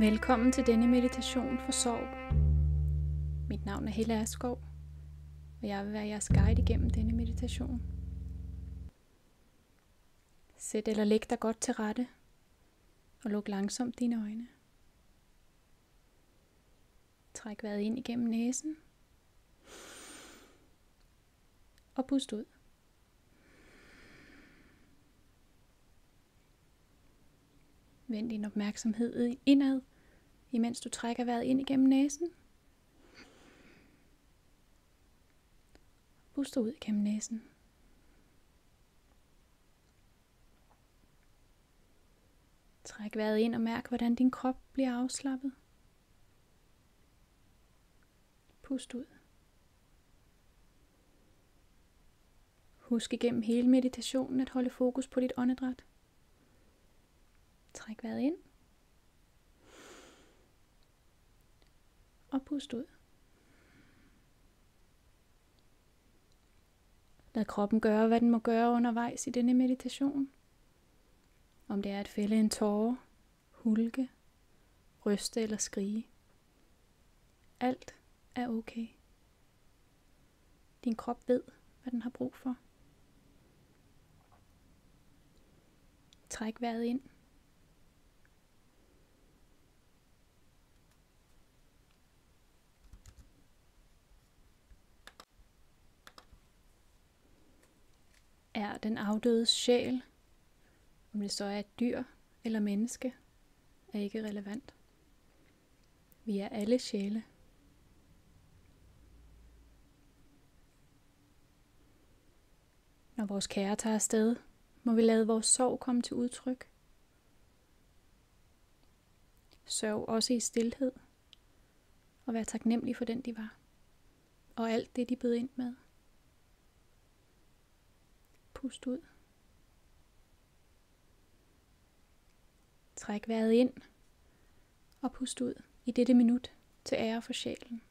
Velkommen til denne meditation for sorg. Mit navn er Helle Askov, og jeg vil være jeres guide igennem denne meditation. Sæt eller læg dig godt til rette, og luk langsomt dine øjne. Træk vejret ind igennem næsen, og pust ud. Vend din opmærksomhed indad, imens du trækker vejret ind igennem næsen. Pust ud igennem næsen. Træk vejret ind og mærk, hvordan din krop bliver afslappet. Pust ud. Husk igennem hele meditationen at holde fokus på dit åndedræt. Træk vejret ind. Og pust ud. Lad kroppen gøre, hvad den må gøre undervejs i denne meditation. Om det er at fælde en tåre, hulke, ryste eller skrige. Alt er okay. Din krop ved, hvad den har brug for. Træk vejret ind. Er den afdødes sjæl, om det så er et dyr eller menneske, er ikke relevant. Vi er alle sjæle. Når vores kære tager afsted, må vi lade vores sorg komme til udtryk. Sørg også i stilhed, og vær taknemmelig for den de var, og alt det de bød ind med. Pust ud. Træk vejret ind og pust ud i dette minut til ære for sjælen.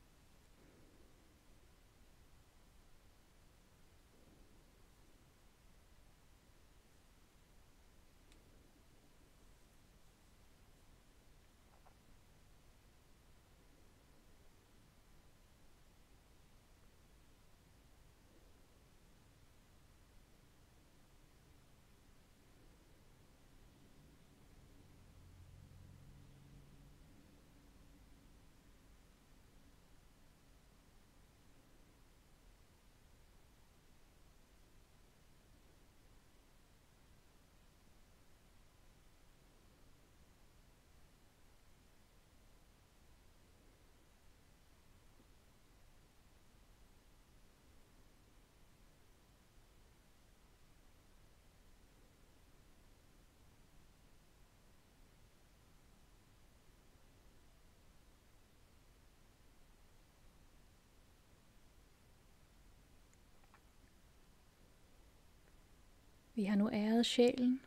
Vi har nu æret sjælen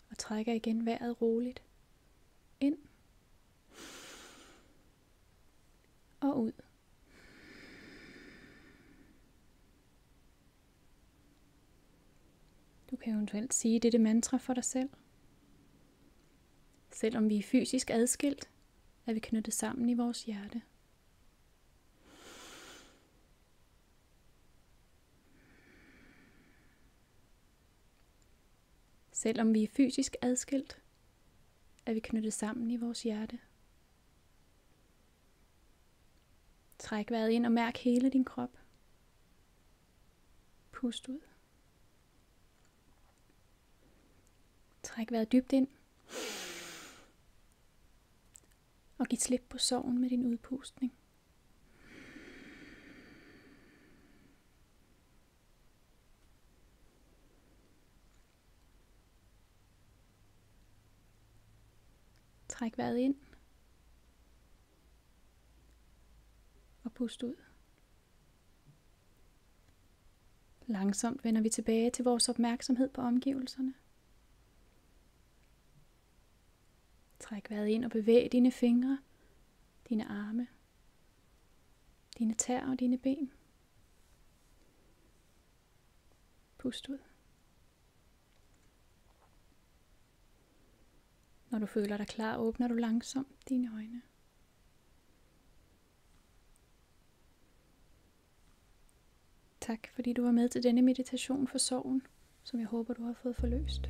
og trækker igen vejret roligt ind og ud. Du kan eventuelt sige dette mantra for dig selv. Selvom vi er fysisk adskilt, er vi knyttet sammen i vores hjerte. Selvom vi er fysisk adskilt, er vi knyttet sammen i vores hjerte. Træk vejret ind og mærk hele din krop. Pust ud. Træk vejret dybt ind. Og giv slip på sorgen med din udpustning. Træk vejret ind. Og pust ud. Langsomt vender vi tilbage til vores opmærksomhed på omgivelserne. Træk vejret ind og bevæg dine fingre, dine arme, dine tæer og dine ben. Pust ud. Når du føler dig klar, åbner du langsomt dine øjne. Tak fordi du var med til denne meditation for sorgen, som jeg håber du har fået forløst.